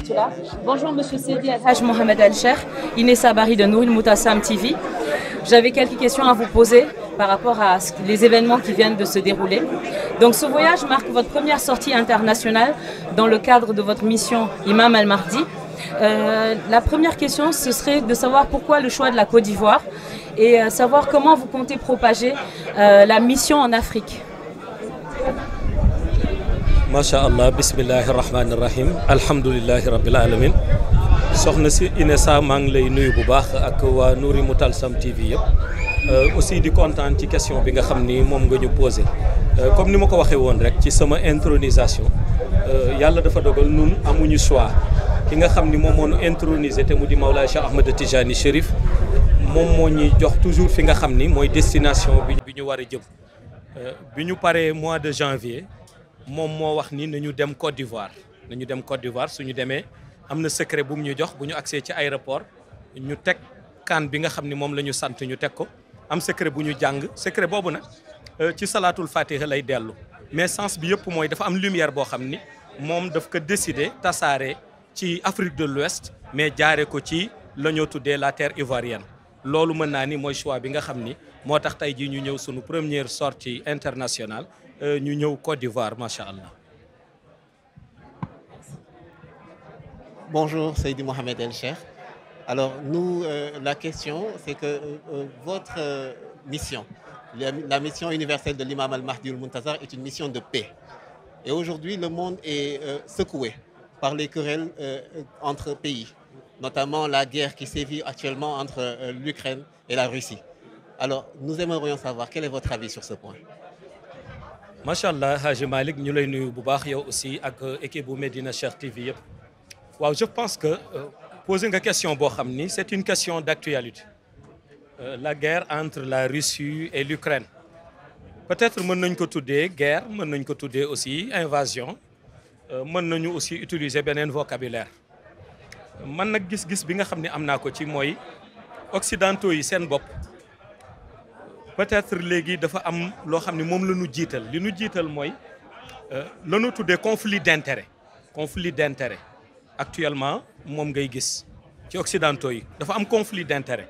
rahmatullah. Bonjour Monsieur Seydi El Hadj Mohamed El Cheikh, Inessa Bari de Nouril Moutassam TV. J'avais quelques questions à vous poser par rapport à les événements qui viennent de se dérouler. Donc ce voyage marque votre première sortie internationale dans le cadre de votre mission Imam Al-Mahdi. La première question, ce serait de savoir pourquoi le choix de la Côte d'Ivoire et savoir comment vous comptez propager la mission en Afrique. Masha'Allah, bismillahir rahmanir rahim, alhamdulillahi rabbil alamin. Soxna si Inessa maa ngi lay nuyu bu baax ak waa Nouril Moutassam TV yëpp aussi di kontaan ci question bi nga xam ni moom nga ñu posé comme ni ma ko waxee woon rek ci sama intronisation yàlla dafa dogal nun amuñu choix ki nga xam ni moom moo ñu intronisé te mu di Mawlaay Cheikh Ahmed Tijani Chérif moom moo ñuy jox toujours fi nga xam ni mooy destination bi ñu war a jëm bi ñu paree mois de janvier moom moo wax ni nañu dem Côte d'Ivoire suñu demee am na secret bu mu ñu jox bu ñu accès ci aéroport ñu teg kaan bi nga xam ni moom la ñu sant ñu teg ko am secret bu ñu jàng secret boobu nag ci salaatul fatiha lay dellu mais sens bi yëpp mooy dafa am lumière boo xam ni moom daf ko décider tasaare ci Afrique de l'Ouest mais jaare ko ci la ñoo tuddee la terre ivoirienne loolu mën naa ni mooy choix bi nga xam ni moo tax tey jii ñu ñëw sunu première sortie internationale ñu ñëw Côte d'Ivoire macha allah. Bonjour Seydi Mohamed El Cheikh. Alors nous, la question c'est que votre mission, la mission universelle de l'imam Al-Mahdi Al-Muntazar est une mission de paix. Et aujourd'hui le monde est secoué par les querelles entre pays, notamment la guerre qui sévit actuellement entre l'Ukraine et la Russie. Alors nous aimerions savoir quel est votre avis sur ce point. Macha allah Haji Malick ñu lay nuyu bu baax yow aussi ak équipe bu Medina Cheikh TV yëpp. waaw je pense que poser nga question boo xam ni c'est une question d'actualité la guerre entre la Russie et l'Ukraine peut-être mën nañ ko tuddee guerre mën nañ ko tuddee aussi invasion mën nañu aussi utiliser beneen vocabulaire man nag gis-gis bi nga xam ne am naa ko ci mooy occidentaux yi seen bopp peut-être léegi dafa am loo xam ne moom la ñu jiital li ñu jiital mooy la ñu tuddee conflit d'intérêt actuellement moom ngay gis ci occidentaux yi dafa am conflit d'intérêt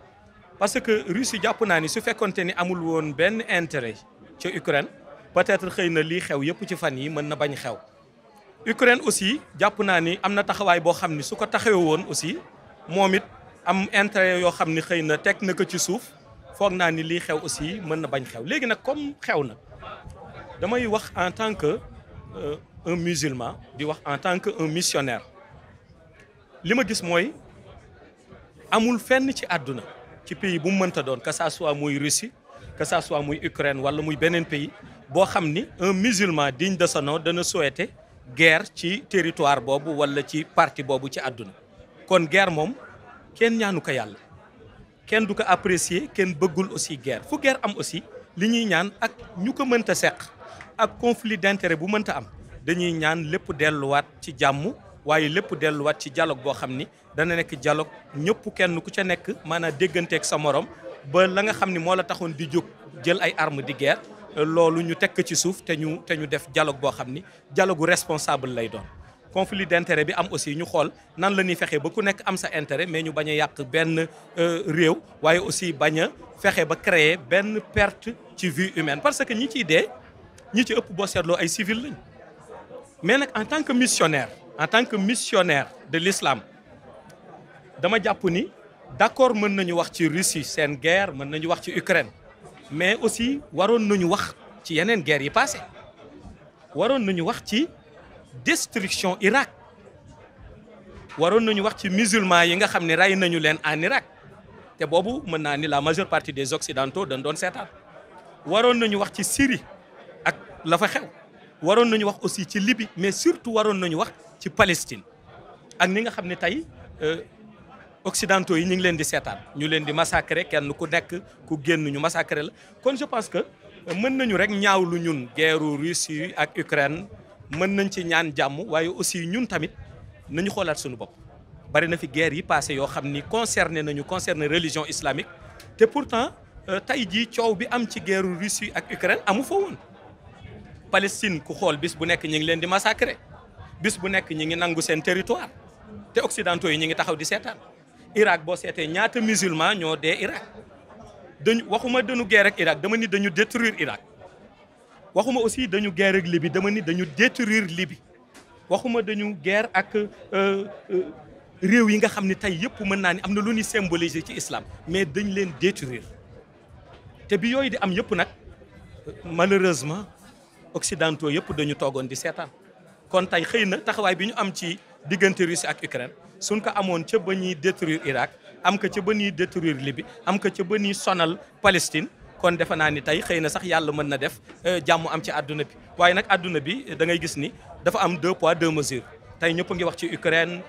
parce que Russie jàpp naa ni su fekkonte ni amul woon benn intérêt ci Ukraine peut-être xëy na lii xew yëpp ci fan yi mën na bañ xew Ukraine aussi jàpp naa ni am na taxawaay boo xam ni su ko taxawee woon aussi moom it am intérêt yoo xam ni xëy na teg na ko ci suuf foog naa ni lii xew aussi mën na bañ xew léegi nag comme xew na damay wax en tant que un musulman di wax en tant que un missionnaire li ma gis mooy amul fenn ci àdduna ci pays bu mu mënta doon que ça soit muy Russie que ça soit muy Ukraine wala muy beneen pays boo xam ni un musulman digne de son nom dana souhaiter guerre ci territoire boobu wala ci partie boobu ci àdduna kon guerre moom kenn ñaanu ko yàlla kenn du ko apprécier kenn bëggul aussi guerre fu guerre am aussi li ñuy ñaan ak ñu ko mënta seq ak conflit d'intérêt bu mënta am dañuy ñaan lépp delluwaat ci jàmm waaye lépp delluwaat ci dialogue boo xam ni dana nekk dialogue ñëpp kenn ku ca nekk maanaam dégganteeg sa morom ba la nga xam ni moo la taxoon di jóg jël ay armes di guerre loolu ñu tekk ci suuf te ñu def dialogue boo xam ni dialogue responsable lay doon. conflit d'intérêt bi am aussi ñu xool nan la ñuy fexe ba ku nekk am sa intérêt mais ñu bañ a yàq benn réew waaye aussi bañ a fexe ba créer benn perte ci vie humaine parce que ñi ciy dee ñi ci ëpp boo seetloo ay civil lañ mais nag en tant que missionnaire de l'islam dama jàpp ni d'accord mën nañu wax ci Russie seen guerre mën nañu wax ci Ukraine mais aussi waroon nañu wax ci yeneen guerre yi passé waroon nañu wax ci destruction Irak waroon nañu wax ci musulmans yi nga xam ne rey nañu leen en Irak te boobu mën naa ni la majeure partie des occidentaux dañ doon seetaan waroon nañu wax ci Syrie ak la fa xew waroon nañu wax aussi ci Libye mais surtout waroon nañu wax ci Palestine ak ni nga xam ne tey occidentaux yi ñu ngi leen di seetaan ñu leen di massacrer kenn ku nekk ku génn ñu massacrer la kon je pense que mën nañu rek ñaawlu ñun guerru Russie ak Ukraine mën nañ ci ñaan jàmm waaye aussi ñun tamit nañu xoolaat suñu bopp bari na fi guerre yi passé yoo xam ni concerné religion islamique te pourtant tey jii coow bi am ci guerru Russie ak Ukraine amu fa woon Palestine ku xool bis bu nekk ñi ngi leen di massacrer bis bu nekk ñi ngi nangu seen territoire te occidentaux yi ñi ngi taxaw di seetaan Irak boo seetee ñaata musulman ñoo dee Irak waxuma dañu guerre ak Irak dama ni dañu détruire Irak waxuma aussi dañu guerre ak Libye dama ni dañu détruire Libye waxuma dañu guerre ak réew yi nga xam ne tey yëpp mën naa ni am na lu ñuy symboliser ci islam mais dañ leen détruire te bi yooyu di am yëpp nag malheureusement occidentaux yëpp dañu toogoon di seetaan kon tey xëy na taxawaay bi ñu am ci diggante Russie ak Ukraine suñ ko amoon ca ba ñuy détruire Irak am ko ca ba ñuy détruire Libye am ko ca ba ñuy sonal Palestine kon defe naa ni tey xëy na sax yàlla mën na def jàmm am ci àdduna bi waaye nag àdduna bi da ngay gis ni dafa am 2 poids 2 mesures tey ñëpp a ngi wax ci Ukraine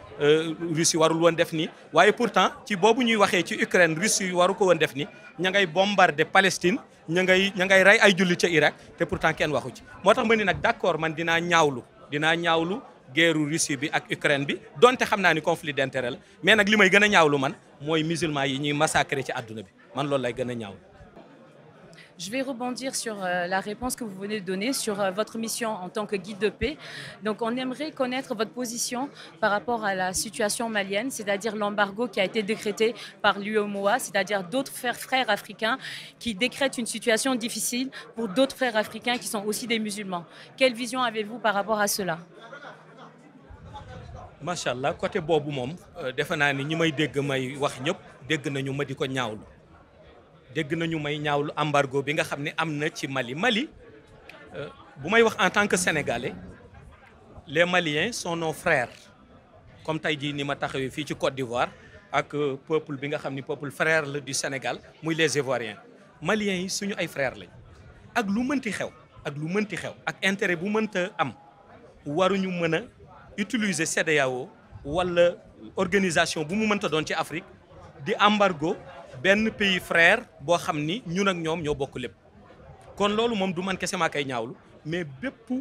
Russie warul woon def nii waaye pourtant ci boobu ñuy waxee ci Ukraine Russie waru ko woon def ni ña ngay bombarder Palestine ña ngay rey ay julli ca Irak te pourtant kenn waxu ci moo tax ma ni nag d'accord man dinaa ñaawlu guerre Russie bi ak Ukraine bi donte xam naa ni conflit d'intérêt la mais nag li may gën a ñaawlu man mooy musulman yi ñuy massacrer ci àdduna bi man loolu lay gën a ñaawlu. Je vais rebondir sur la réponse que vous venez de donner sur votre mission en tant que guide de paix. Donc, on aimerait connaître votre position par rapport à la situation malienne, c'est-à-dire l'embargo qui a été décrété par l'UEMOA, c'est-à-dire d'autres frères africains qui décrètent une situation difficile pour d'autres frères africains qui sont aussi des musulmans. Quelle vision avez-vous par rapport à cela? Machallah, côté boobu moom defe naa ni ñi may dégg may wax ñëpp dégg nañu ma di ko ñaawlu. dégg nañu may ñaawlu embargo bi nga xam ne am na ci Mali bu may wax en tant que sénégalais les Maliens sont nos frères comme tey jii ni ma taxawee fii ci Côte d'Ivoire ak peuple bi nga xam ni peuple frère la du Sénégal muy les Ivoiriens Maliens yi suñu ay frères lañ ak lu mënti xew ak intérêt bu mënta am waruñu mën a utiliser CEDEAO wala organisation bu mu mënta doon ci Afrique di embargo benn pays frère boo xam ni ñun ak ñoom ñoo bokk lépp kon loolu moom du man kese maa koy ñaawlu mais bépp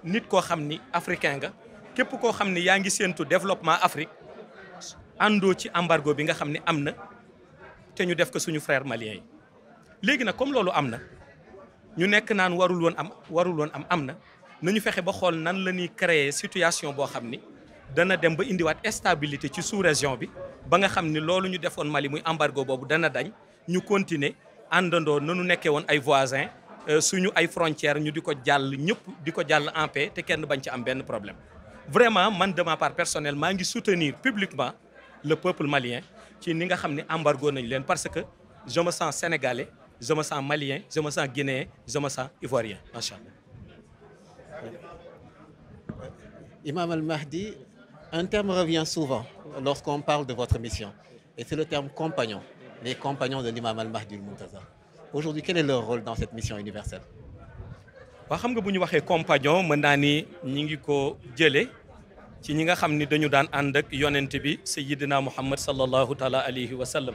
nit koo xam ni africain nga képp koo xam ni yaa ngi séentu développement Afrique àndoo ci embargo bi nga xam ni am na te ñu def ko suñu frère malien yi. léegi nag comme loolu am na ñu nekk naan warul woon am na nañu fexe ba xool nan la ñuy créer situation boo xam ni dana dem ba indiwaat stabilité ci sous-région bi. ba nga xam ni loolu ñu defoon Mali muy embargo boobu dana dañ ñu continuer àndandoo nanu nekkee woon ay voisins suñu ay frontières ñu di ko jàll ñëpp di ko jàll en paix te kenn bañ ci am benn problème. Vraiment man de ma part personnelle maa ngi soutenir publiquement le peuple malien ci ni nga xam ne embargo nañ leen parce que je me sens sénégalais je me sens malien je me sens guinéen je me sens ivoirien macha allah. Imam Al-Mahdi, un terme revient souvent lorsqu'on parle de votre mission, et c'est le terme compagnon, les compagnons de l'imam Al-Mahdi al-Muntazar. Aujourd'hui, quel est leur rôle dans cette mission universelle? waaw xam nga bu ñu waxee compagnon mën naa ni ñi ngi ko jëlee ci ñi nga xam ni dañu daan ànd ak yonent bi Sayyidina Muhammad sallallahu taala alayhi wa sallam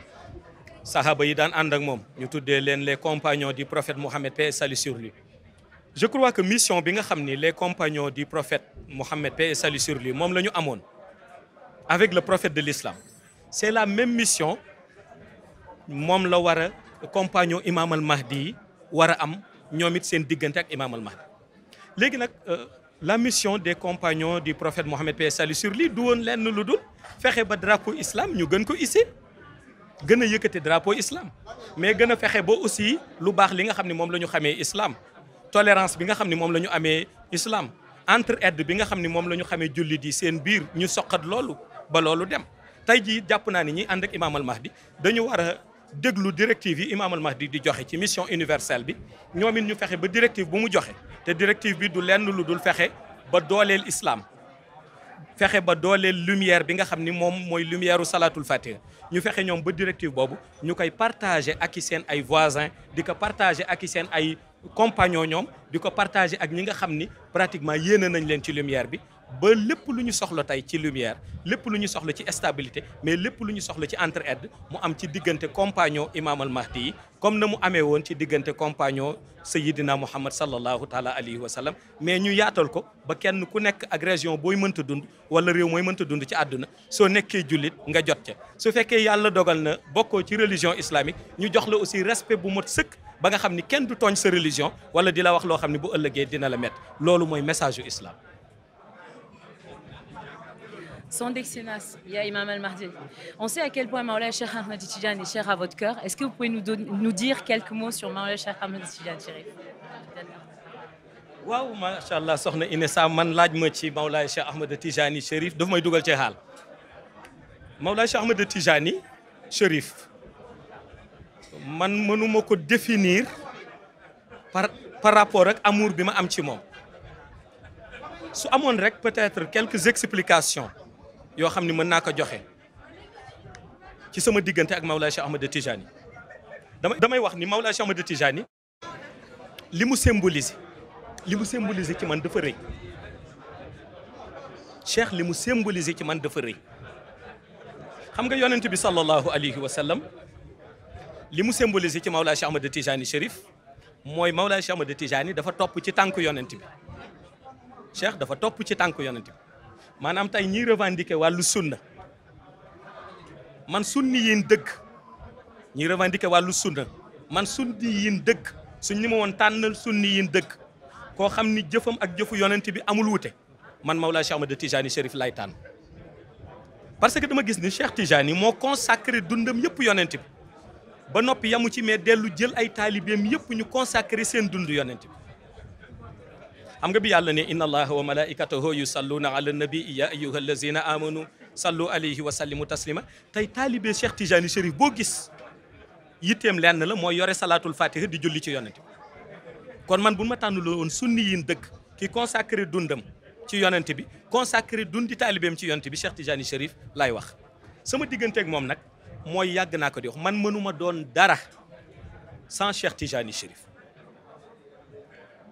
sahaba yi daan ànd ak moom ñu tuddee leen les compagnons du prophète Mohammed paix et salut sur lui. Je crois que mission bi nga xam ni les compagnons du prophète Mohammed paix et salut sur lui moom la ñu amoon avec le prophète de l'islam c'est la même mission moom la war a compagnon imam al-Mahdi yi war a am ñoom it seen diggante ak imam al-Mahdi. léegi nag la mission des compagnons du prophète Mohammed paix et salut sur lui du woon lenn lu dul fexe ba drapeau islam ñu gën ko hisser gën a yëkkati drapeau islam mais gën a fexe ba aussi lu baax li nga xam ne moom la ñu xamee islam. tolérance bi nga xam ne moom la ñu amee islam entraide bi nga xam ne moom la ñu xamee jullit yi seen biir ñu soqat loolu ba loolu dem tey jii jàpp naa ni ñi ànd ak imam al-Mahdi dañu war a déglu directive yi imam al-Mahdi di joxe ci mission universelle bi ñoom it ñu fexe ba directive bu mu joxe te directive bi du lenn lu dul fexe ba dooleel islam fexe ba dooleel lumière bi nga xam ni moom mooy lumière u salatul fatiha ñu fexe ñoom ba directive boobu ñu koy partager ak i seen ay voisins di ko partager ak i seen ay compagnon ñoom di ko partager ak ñi nga xam ni pratiquement yéene nañ leen ci lumière bi ba lépp lu ñu soxla tey ci lumière lépp lu ñu soxla ci stabilité mais lépp lu ñu soxla ci entraide mu am ci diggante compagnon imam al-Mahdi yi comme na mu amee woon ci diggante compagnon Sayyidina Muhammad sallallahu taala alayhi wa sallam mais ñu yaatal ko ba kenn ku nekk ak région booy mënta dund wala réew mooy mënta dund ci àdduna soo nekkee jullit nga jot ca su fekkee yàlla dogal na bokkoo ci religion islamique ñu jox la aussi respect bu mot sëkk ba nga xam ni kenn du tooñ sa religion wala di la wax loo xam ne bu ëllëgee dina la met loolu mooy message yu islam. Son Excellence, ya Imam Al-Mahdi. On sait à quel point Maulay Cheikh Ahmed Tidiane est cher à votre cœur. Est-ce que vous pouvez nous dire quelques mots sur Maulay Cheikh Ahmed Tidiane Chérif? waaw macha allah soxna Inessa man laaj ma ci Maulay Cheikh Ahmed Tidiane Chérif daf may dugal ci xaal Maulay Cheikh Ahmed Tidiane Chérif man mënuma ko définir par rapport ak amour bi ma am ci moom su amoon rek peut-être quelques explications yoo xam ni mën naa ko joxe ci sama diggante ak Maulay Cheikh Ahmed Tidiane damay wax ni Maulay Cheikh Ahmed Tidiane li mu symboliser ci man dafa rëy Cheikh li mu symboliser ci man dafa rëy xam nga yonent bi sallallahu alayhi wa sallam li mu symboliser ci Maulay Cheikh Ahmed Tidiane Chérif mooy Maulay Cheikh Ahmed Tidiane dafa topp ci tànk yonent bi Cheikh dafa topp ci tànk yonent bi maanaam tey ñiy revendiquer wàllu sunna man sunni yiin dëgg ñiy revendiquer wàllu sunna man sunni yiin dëgg suñ ni ma woon tànnal sunni yiin dëgg koo xam ni jëfam ak jëfu yonent bi amul wute man Maulay Cheikh Ahmed Tidiane Chérif lay tànn parce que dama gis ni Cheikh Tidiane moo consacré dundam yëpp yonent bi ba noppi yamu ci mais dellu jël ay taalibeem yëpp ñu consacré seen dund yonent bi xam nga bi yàlla ne inna allaha wa malaikatahu yusalluna ala nabi ya ayyuha allazina amanu sallu alayhi wa sallimu taslima tey taalibe Cheikh Tidiane Chérif boo gis yitteem lenn la mooy yore salatul fatiha di julli ci yonent bi kon man bu ma tànnuloo woon sunni yiin dëgg ki consacré dundam ci yonent bi consacré dundi taalibeem ci yonent bi Cheikh Tidiane Chérif laay wax sama digganteeg moom nag mooy yàgg naa ko di wax man mënuma doon dara sans Cheikh Tidiane Chérif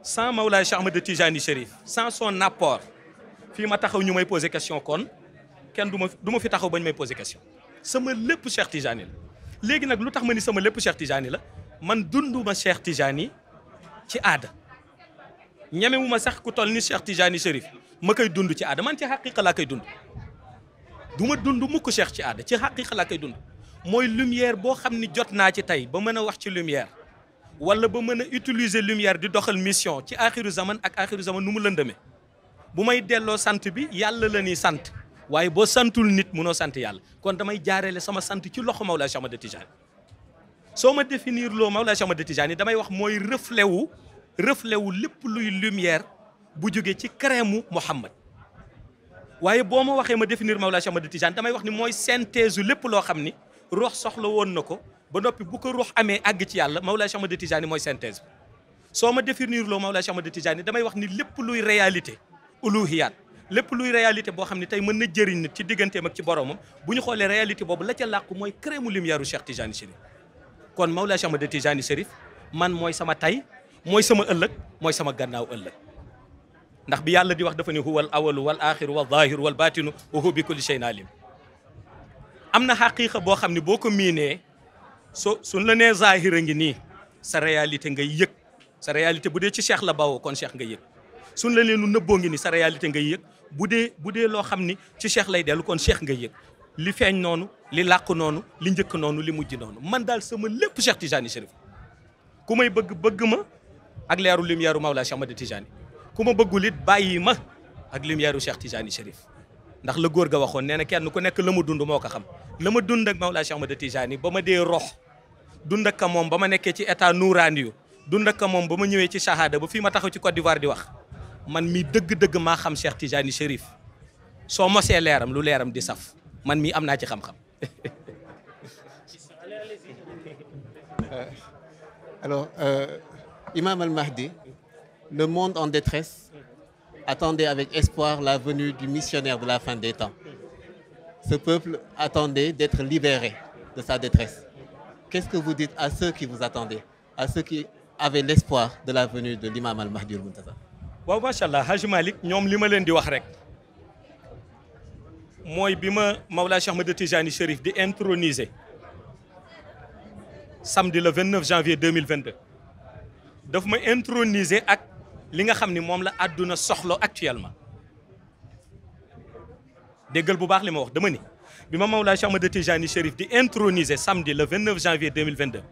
sans Maulay Cheikh Ahmed Tidiane Chérif sans son apport fii ma taxaw ñu may poser question kon kenn du ma fi taxaw bañ may poser question sama lépp Cheikh Tidiane la léegi nag lu tax ma ni sama lépp Cheikh Tidiane la man dunduma Cheikh Tidiane ci aada ñemewuma sax ku toll ni Cheikh Tidiane Chérif ma koy dund ci aada man ci xaqiqa laa koy dund du ma dund mukk Cheikh ci aada ci xaqiqa laa koy dund mooy lumière boo xam ni jot naa ci tey ba mën a wax ci lumière wala ba mën a utiliser lumière di doxal mission ci axiru zaman ak axiru zaman nu mu lëndëmee bu may delloo sant bi yàlla la ñuy sant waaye boo santul nit munoo sant yàlla kon damay jaareele sama sant ci loxo Maulay Cheikh Ahmed Tidiane soo ma définir loo Maulay Cheikh Ahmed Tidiane damay wax mooy reflet wu lépp luy lumière bu jógee ci crème Muhammad waaye boo ma waxee ma définir Maulay Cheikh Ahmed Tidiane damay wax ni mooy synthèse lépp loo xam ni ruux soxla woon na ko ba noppi bu ko ruux amee àgg ci yàlla Maulay Cheikh Ahmed Tidiane mooy synthèse soo ma définir loo Maulay Cheikh Ahmed Tidiane damay wax ni lépp luy réalité uluhiyat lépp luy réalité boo xam ne tey mën na jëriñ nit ci digganteem ak ci boromam bu ñu xoolee réalité boobu la ca làqu mooy crème lumière u Cheikh Tidiane Chérif kon Maulay Cheikh Ahmed Tidiane Chérif man mooy sama tay mooy sama ëllëg mooy sama gannaaw ëllëg ndax bi yàlla di wax dafa ni huwal awalu wal axiru wal zahiru wal batinu wa huwa bi kulli shay'in alim am na xaqiiqa boo xam ne boo ko miinee suñ la nee zahir a ngi nii sa réalité ngay yëg sa réalité bu dee ci Cheikh la bawoo kon Cheikh nga yëg suñ la nee lu nëbboo ngi nii sa réalité ngay yëg bu dee loo xam ni ci Cheikh lay dellu kon Cheikh nga yëg li feeñ noonu li làqu noonu li njëkk noonu li mujj noonu man daal sama lépp Cheikh Tidiane Chérif ku may bëgg ma ak leeru lumière u Maulay Cheikh Ahmed Tidiane ku ma bëggul it bàyyi ma ak lumière u Cheikh Tidiane Chérif ndax la góor ga waxoon nee na kenn ku nekk la ma dund moo ko xam la ma dund ak Maulay Cheikh Ahmed Tidiane ba ma dee rox dund ak moom ba ma nekkee ci état nouraani yu dund ak moom ba ma ñëwee ci shahada ba fii ma taxaw ci Côte d'Ivoire di wax man mi dëgg-dëgg maa xam Cheikh Tidiane Chérif soo mosee leeram lu leeram di saf man mii am naa ci xam-xam. Alors, Imam Al-Mahdi, le monde en détresse attendait avec espoir la venue du missionnaire de la fin des temps. Ce peuple attendait d'être libéré de sa détresse. Qu'est-ce que vous dites à ceux qui vous attendaient, à ceux qui avaient l'espoir de la venue de l'imam Al-Mahdi al-Muntazar? waaw macha allah Haji Malick ñoom li ma leen di wax rek mooy bi ma Maulay Cheikh Ahmed Tidiane Chérif di introniser samedi le 29 janvier 2022 daf ma introniser ak li nga xam ni moom la àdduna soxla actuellement déggal bu baax li ma wax dama ni bi ma Maulay Cheikh Ahmed Tidiane Chérif di introniser samedi le 29 janvier 2022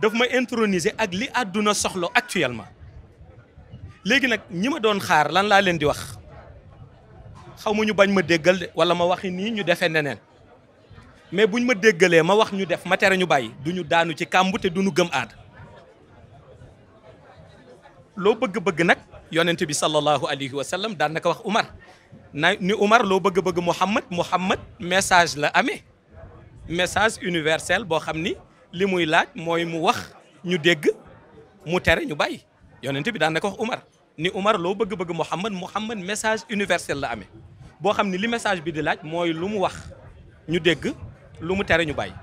daf ma introniser ak li àdduna soxla actuellement léegi nag ñi ma doon xaar lan laa leen di wax xaw ma ñu bañ ma déggal de wala ma waxi nii ñu defee neneen mais buñ ma déggalee ma wax ñu def ma tere ñu bàyyi du ñu daanu ci kàmb te du ñu gëm aada loo bëgg-bëgg nag yonent bi sallallahu alayhi wa sallam daan na ko wax Umar ni Umar loo bëgg-bëgg Muhammad message la amee message universel boo xam ni li muy laaj mooy mu wax ñu dégg mu tere ñu bàyyi yonent bi daan na ko wax Umar ni Umar loo bëgg-bëgg Muhammad message universel la amee boo xam ni li message bi di laaj mooy lu mu wax ñu dégg lu mu tere ñu bàyyi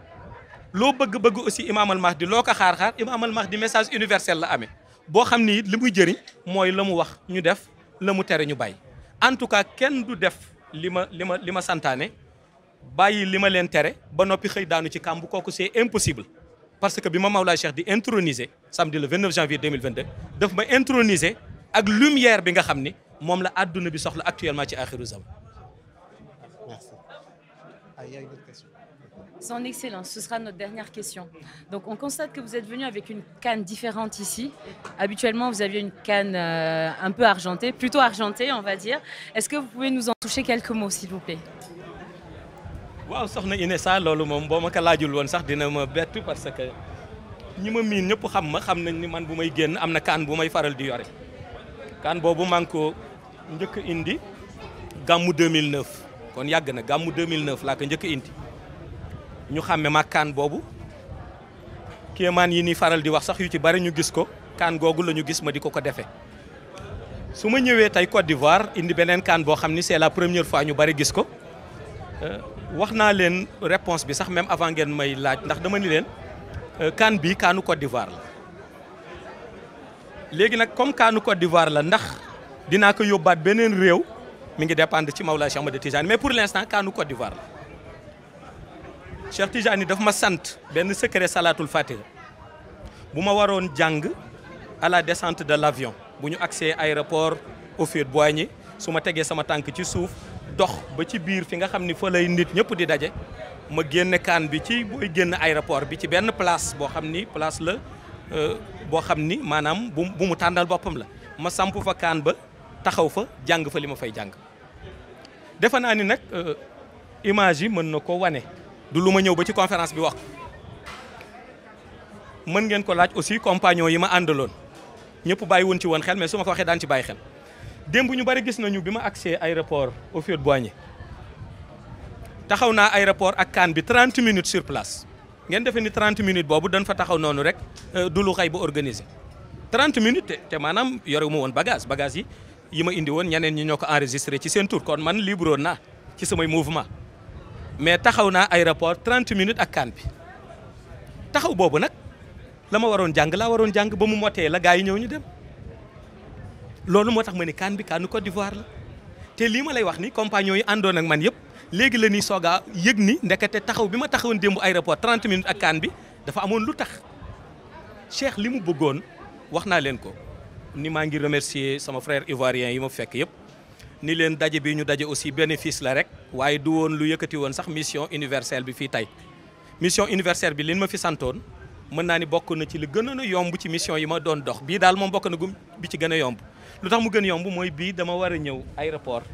loo bëgg-bëgg aussi Imam al Mahdi loo ko xaar-xaar Imam al Mahdi message universel la amee boo xam ni li muy jëriñ mooy la mu wax ñu def la mu tere ñu bàyyi en tout cas kenn du def li ma santaane bàyyi li ma leen tere ba noppi xëy daanu ci kàmb kooku c'est impossible parce que bi ma Mawlaay Cheikh di introniser samedi le 29 janvier 2022 daf ma introniser ak lumière bi nga xam ni moom la àdduna bi soxla actuellement ci axiru zaman. Merci. Il y a une autre question. Son Excellence, ce sera notre dernière question. Donc, on constate que vous êtes venu avec une canne différente ici. Habituellement, vous aviez une canne un peu argentée, plutôt argentée, on va dire. Est-ce que vous pouvez nous en toucher quelques mots, s'il vous plaît? waaw soxna Inessa loolu moom boo ma ko laajul woon sax dina ma bett parce que ñi ma miin ñëpp xam nañ ni man bu may génn am na kaan bu may faral di yore kaan boobu maa ngi ko njëkk indi gàmmu 2009 kon yàgg na gàmmu 2009 laa ko njëkk indi ñu xàmme ma kaan boobu kéemaan yi ni faral di wax sax yu ci bari ñu gis ko kaan googu la ñu gis ma di ko defee su ma ñëwee tey Côte d'Ivoire indi beneen kaan boo xam ni c'est la première fois ñu bari gis ko wax naa leen réponse bi sax même avant ngeen may laaj ndax dama ni leen kaan bi kaanu Côte d'Ivoire la léegi nag comme kaanu Côte d'Ivoire la ndax dinaa ko yóbbaat beneen réew mi ngi dépendre ci Mawlaay Cheikh Ahmed Tidiane mais pour l'instant kaanu Côte d'Ivoire la Cheikh Tidiane daf ma sant benn secret salatul fatiha bu ma waroon jàng à la descente de l'avion bu ñu accès aéroport Houphouët-Boigny su ma tegee sama tànk ci suuf dox ba ci biir fi nga xam ni fa lay nit ñëpp di daje ma génne kaan bi ci booy génn aéroport bi ci benn place boo xam ni place la boo xam ni maanaam bu mu tànnal boppam la ma samp fa kaan ba taxaw fa jàng fa li ma fay jàng defe naa ni nag image yi mën na ko wane du lu ma ñëw ba ci conférence bi wax mën ngeen ko laaj aussi compagnon yi ma àndaloon ñëpp bàyyi woon ci woon xel mais su ma ko waxee daan ci bàyyi xel démb ñu bari gis nañu bi ma accès aéroport Houphouët-Boigny taxaw naa aéroport ak kaan bi 30 minutes sur place ngeen defee ni 30 minutes boobu dañ fa taxaw noonu rek du lu xay ba organisé 30 minutes te maanaam yorewu ma woon bagage yi ma indi woon ñeneen ñi ñoo ko enregistré ci seen tour kon man libre woon naa ci samay mouvement mais taxaw naa aéroport 30 minutes ak kaan bi taxaw boobu nag la ma waroon jàng laa waroon jàng ba mu motee la gars yi ñëw ñu dem loolu moo tax ma ne kaan bi kaanu Côte d'Ivoire la te lii ma lay wax ni compagnon yi àndoon ak man yëpp léegi la ñuy soog a yëg ni ndekete taxaw bi ma taxawoon démb aéroport 30 minutes ak kaan bi dafa amoon lu tax Cheikh li mu bëggoon wax naa leen ko ni maa ngi remercier sama frère ivoirien yi ma fekk yëpp ni leen daje bi ñu daje aussi bénéfice la rek waaye du woon lu yëkkati woon sax mission universelle bi fii tey mission universelle bi liñ ma fi santoon mën naa ni bokk na ci li gënoon a yomb ci mission yi ma doon dox bii daal moom bokk na gum bi ci gën a yomb lu tax mu gën yomb mooy bii dama war a ñëw aéroport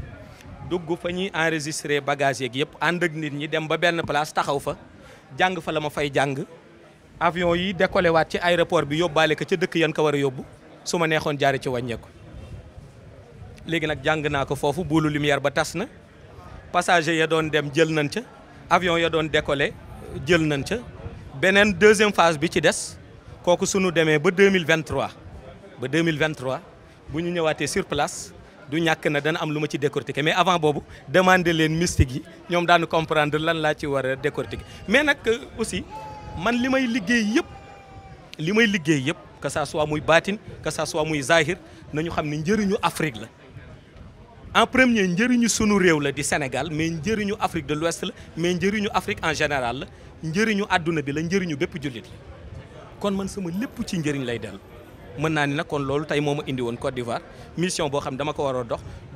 dugg fa ñuy enregistré bagage yeeg yëpp ànd ak nit ñi dem ba benn place taxaw fa jàng fa la ma fay jàng avion yi décollé waat ci aéroport bi yóbbaale ko ca dëkk yan ko war a yóbbu su ma neexoon jaare ci wàññeeku léegi nag jàng naa ko foofu buulu lumière ba tas na passager ya doon dem jël nañ ca avion ya doon décollé jël nañ ca beneen deuxième phase bi ci des kooku sunu demee ba 2023 bu ñu ñëwaatee sur place du ñàkk na dana am lu ma ci décortiquer mais avant boobu demander leen mystique yi ñoom daanu comprendre lan laa ci war a décortiquer mais nag aussi man li may liggéey yëpp que ça soit muy baatin que ça soit muy zahir nañu xam ne njëriñu Afrique la en premier njëriñu sunu réew la di Sénégal mais njëriñu Afrique de l'Ouest la mais njëriñu Afrique en général la njëriñu àdduna bi la njëriñu bépp jullit la kon man sama lépp ci njëriñ lay dellu mën naa ni nag kon loolu tey moo ma indi woon Côte d'Ivoire mission boo xam dama ko war a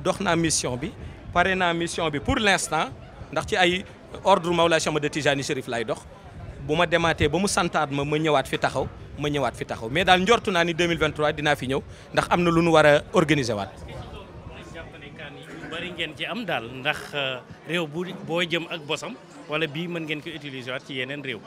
dox naa mission bi pare naa mission bi pour l'instant ndax ci ay ordre Mawlaay Cheikh Ahmed Tidiane Chérif lay dox bu ma demaatee ba mu santaat ma ñëwaat fi taxaw mais daal njortu naa ni 2023 dinaa fi ñëw ndax am na lu nu war a organiser waat. jàpp ne kaan yi ñu bari njëriñ ngeen ci am daal ndax réew bu boo jëm ak bosam wala bii mën ngeen ko utiliser waat ci yeneen réew.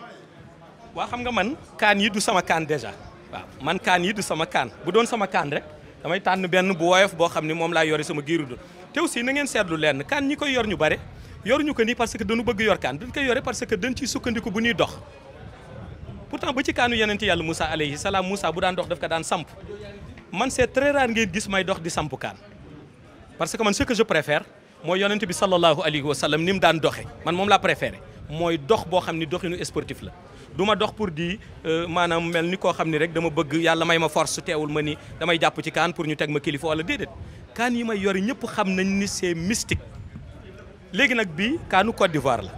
waa xam nga man kaan yi du sama kaan déjà waaw man kaan yi du sama kaan bu doon sama kaan rek damay tànn benn bu woyof boo xam ni moom laa yore sama giiru te aussi na ngeen seetlu lenn kaan ñi koy yor ñu bare yoruñu ko nii parce que dañu bëgg yor kaan dañ koy yore parce que dañ ciy sukkandiku bu ñuy dox pourtant ba ci kaanu yonent yàlla Moussa alayhi salaam Moussa bu daan dox daf ko daan samp man c'est très rare ngeen gis may dox di samp kaan parce que man ce que je préfère mooy yonent bi sallallahu alayhi wa sallam ni mu daan doxe man moom laa préféré mooy dox boo xam ni doxinu sportif la du ma dox pour di maanaam mel ni koo xam ni rek dama bëgg yàlla may ma force teewul ma ni damay jàpp ci kaan pour ñu teg ma kilifa wala déedéet kaan yi may yori ñëpp xam nañ ni c'est mystique léegi nag bii kaanu Côte d'Ivoire la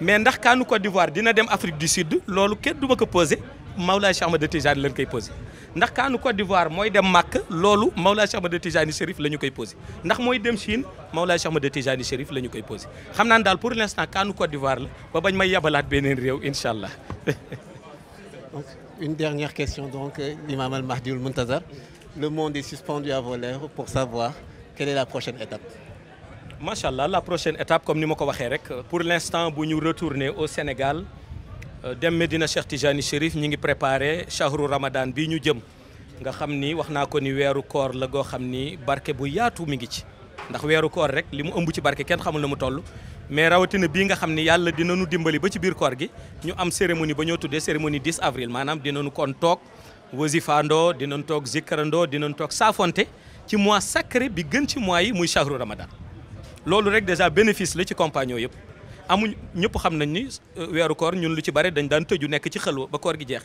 mais ndax kaanu Côte d'Ivoire dina dem Afrique du Sud loolu kenn du ma ko posé Mawlaay Cheikh Ahmad Tijani lañ koy posé ndax kaanu Côte d'Ivoire mooy dem Màkk loolu Mawlaay Cheikh Ahmad Tijani Chérif la ñu koy posé ndax mooy dem Chine Mawlaay Cheikh Ahmad Tijani Chérif la ñu koy posé xam naa daal pour l'instant kaanu Côte d'Ivoire la ba bañ may yabalaat beneen réew incha allah. Donc, une dernière question donc l'imam al-Mahdi al-Muntazar, le monde est suspendu à vos lèvres pour savoir quelle est la prochaine étape. macha allah la prochaine étape comme ni ma ko waxee rek pour l'instant bu ñu retourner au Sénégal dem Medina Cheikh Tijani Chérif ñi ngi préparé shahru Ramadan bii ñu jëm nga xam ni wax naa ko ni weeru koor la goo xam ni barke bu yaatu mi ngi ci ndax weeru koor rek li mu ëmb ci barke kenn xamul na mu toll mais rawatina bii nga xam ni yàlla dinañu dimbali ba ci biir koor gi ñu am cérémonie ba ñoo tuddee cérémonie 10 avril maanaam dinañu kon toog wasifandoo dinañu toog zikkarandoo dinañu toog saafonte ci mois sacré bi gën ci mois yi muy shahru Ramadan loolu rek déjà bénéfice la ci compagnon yëpp amuñ ñëpp xam nañ ni weeru koor ñun lu ci bare dañ daan tëju nekk ci xelwa ba koor gi jeex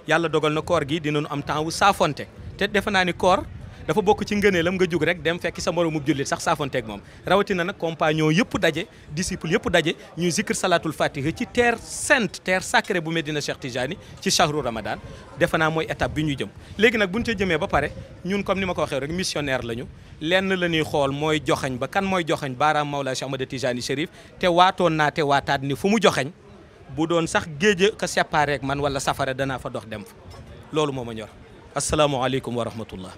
yàlla dogal na koor gi dinañu am temps wu saafonte te defe naa ni koor dafa bokk ci ngëneelam nga jug rek dem fekki sa moroomub jullit sax saafonteeg moom rawatina nag compagnon yëpp daje disciple yëpp daje ñuy zikr salatul fatiha ci terre sainte terre sacrée bu Medina Cheikh Tijani ci shahru Ramadan defe naa mooy étape bi ñu jëm léegi nag buñ ca jëmee ba pare ñun comme ni ma ko waxee rek missionnaire lañu lenn la ñuy xool mooy joxañ ba kan mooy joxañ baaraam Mawlaa Cheikh Ahmad Tijani Chérif te waatoon naa te waataat ni fu mu joxañ bu doon sax géej ko séparé ak man wala safara danaa fa dox dem fa loolu moo ma ñor asalaamaaleykum wa rahmatullah